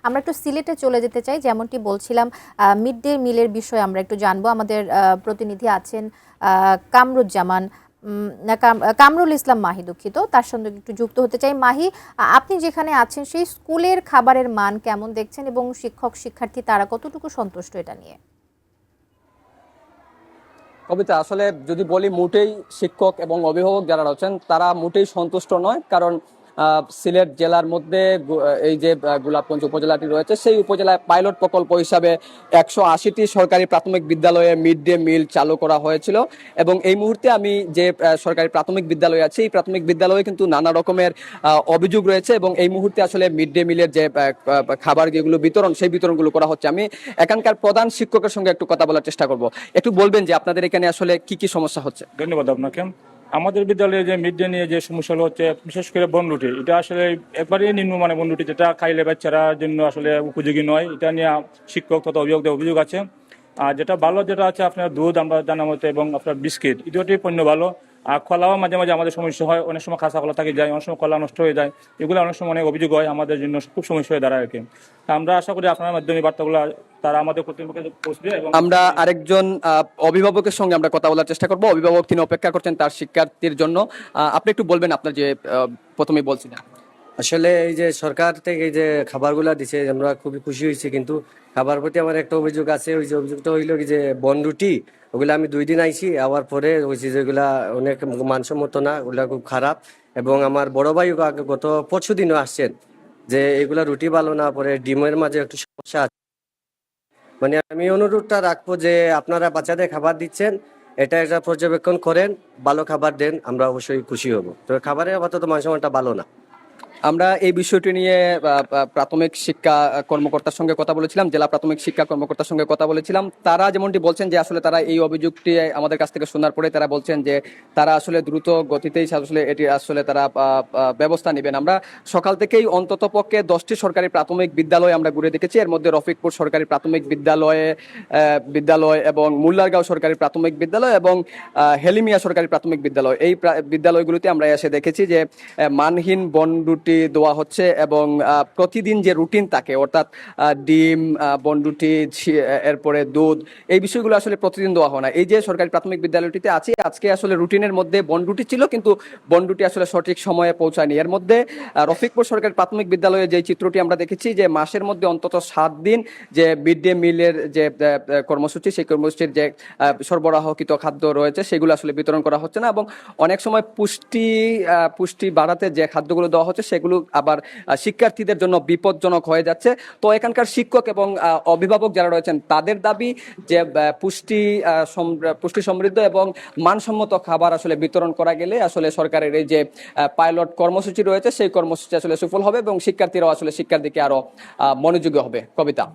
আমরা একটু সিলেটে চলে যেতে চাই, যেমনটি বলছিলাম মিড ডে মিলের বিষয়ে আমরা একটু জানবো। আমাদের প্রতিনিধি আছেন কামরুজ্জামান কামরুল ইসলাম মাহি, দুঃখিত, তার সঙ্গে একটু যুক্ত হতে চাই। মাহি, আপনি যেখানে আছেন সেই স্কুলের খাবারের মান কেমন দেখছেন এবং শিক্ষক শিক্ষার্থী তারা কতটুকু সন্তুষ্ট এটা নিয়ে? কবিতা, আসলে যদি বলি, মোটেই শিক্ষক এবং অভিভাবক যারা রয়েছেন তারা মোটেই সন্তুষ্ট নয়। কারণ সিলেট জেলার মধ্যে এই যে গোলাপগঞ্জ উপজেলাটি রয়েছে, সেই উপজেলায় পাইলট প্রকল্প হিসাবে 180টি সরকারি প্রাথমিক বিদ্যালয়ে মিড ডে মিল চালু করা হয়েছিল। এবং এই মুহূর্তে আমি যে সরকারি প্রাথমিক বিদ্যালয় আছে, এই প্রাথমিক বিদ্যালয়ে কিন্তু নানা রকমের অভিযোগ রয়েছে এবং এই মুহূর্তে আসলে মিড ডে মিলের যে খাবার যেগুলো বিতরণ, সেই বিতরণগুলো করা হচ্ছে। আমি এখানকার প্রধান শিক্ষকের সঙ্গে একটু কথা বলার চেষ্টা করব। একটু বলবেন যে আপনাদের এখানে আসলে কি কি সমস্যা হচ্ছে? ধন্যবাদ আপনাকে। আমাদের বিদ্যালয়ে যে মিড ডে নিয়ে যে সমস্যাগুলো হচ্ছে, বিশেষ করে বনরুটি, এটা আসলে একবারে নিম্নমানের বনরুটি, যেটা খাইলে বাচ্চারার জন্য আসলে উপযোগী নয়। এটা নিয়ে শিক্ষক তথা অভিভাবকদের অভিযোগ আছে। আর যেটা ভালো যেটা আছে আপনার দুধ আমরা জানার মতো এবং আপনার বিস্কিট, এই দুটি পণ্য ভালো। আর কলাও মাঝে মাঝে আমাদের সমস্যা হয়, অনেক সময় খাসা কলা থাকে যায়, অনেক সময় কলা নষ্ট হয়ে যায়। এগুলো অনেক সময় অনেক অভিযোগ হয়, আমাদের জন্য খুব সমস্যা হয়ে দাঁড়ায় আর কি। আমরা আশা করি আপনার মাধ্যমে বার্তাগুলো তারা আমাদের কর্তৃপক্ষে পৌঁছবে। এবং আমরা আরেকজন অভিভাবকের সঙ্গে আমরা কথা বলার চেষ্টা করব। অভিভাবক তিনি অপেক্ষা করছেন তার শিক্ষার্থীর জন্য। আপনি একটু বলবেন আপনার যে প্রথমেই বলছিলেন। আসলে এই যে সরকার থেকে এই যে খাবারগুলা দিছে আমরা খুবই খুশি হয়েছি, কিন্তু খাবার প্রতি আমার একটা অভিযোগ আছে। ওই যে অভিযোগটা হইলো কি যে বনরুটি, ওগুলো আমি 2 দিন আইছি, আবার পরে হয়েছে যেগুলা অনেক মানসম্মত না, ওগুলা খুব খারাপ। এবং আমার বড় ভাই গত পরশু দিনও আসছেন যে এগুলা রুটি ভালো না, পরে ডিমের মাঝে একটু সমস্যা আছে। মানে আমি অনুরোধটা রাখবো যে আপনারা বাচ্চাদের খাবার দিচ্ছেন, এটা একটা পর্যবেক্ষণ করেন, ভালো খাবার দেন, আমরা অবশ্যই খুশি হব। তো খাবারের আপাতত মানসম্মানটা ভালো না। আমরা এই বিষয়টি নিয়ে প্রাথমিক শিক্ষা কর্মকর্তার সঙ্গে কথা বলেছিলাম, জেলা প্রাথমিক শিক্ষা কর্মকর্তার সঙ্গে কথা বলেছিলাম। তারা যেমনটি বলছেন যে আসলে তারা এই অভিযোগটি আমাদের কাছ থেকে শোনার পরে তারা বলছেন যে তারা আসলে দ্রুত গতিতেই আসলে এটি আসলে তারা ব্যবস্থা নেবেন। আমরা সকাল থেকেই অন্তত পক্ষে 10টি সরকারি প্রাথমিক বিদ্যালয় আমরা ঘুরে দেখেছি। এর মধ্যে রফিকপুর সরকারি প্রাথমিক বিদ্যালয় এবং মুল্লারগাঁও সরকারি প্রাথমিক বিদ্যালয় এবং হেলিমিয়া সরকারি প্রাথমিক বিদ্যালয়, এই বিদ্যালয়গুলোতে আমরা এসে দেখেছি যে মানহীন বনরুটি দেওয়া হচ্ছে এবং প্রতিদিন যে রুটিন থাকে, অর্থাৎ ডিম, বনরুটি, এরপরে দুধ, এই বিষয়গুলো আসলে প্রতিদিন দেওয়া হয় না। এই যে সরকারি প্রাথমিক বিদ্যালয়টিতে আছে, আজকে আসলে রুটিনের মধ্যে বনরুটি ছিল, কিন্তু বনরুটি আসলে সঠিক সময়ে পৌঁছায়নি। এর মধ্যে রফিকপুর সরকারি প্রাথমিক বিদ্যালয়ে যে চিত্রটি আমরা দেখেছি যে মাসের মধ্যে অন্তত 7 দিন যে মিড ডে মিলের যে কর্মসূচি, সেই কর্মসূচির যে সরবরাহকৃত খাদ্য রয়েছে সেগুলো আসলে বিতরণ করা হচ্ছে না। এবং অনেক সময় পুষ্টি বাড়াতে যে খাদ্যগুলো দেওয়া হচ্ছে সেগুলো আবার শিক্ষার্থীদের জন্য বিপজ্জনক হয়ে যাচ্ছে। তো এখানকার শিক্ষক এবং অভিভাবক যারা রয়েছেন তাদের দাবি যে পুষ্টি সমৃদ্ধ এবং মানসম্মত খাবার আসলে বিতরণ করা গেলে আসলে সরকারের এই যে পাইলট কর্মসূচি রয়েছে সেই কর্মসূচি আসলে সফল হবে এবং শিক্ষার্থীরাও আসলে শিক্ষার দিকে আরো মনোযোগী হবে। কবিতা।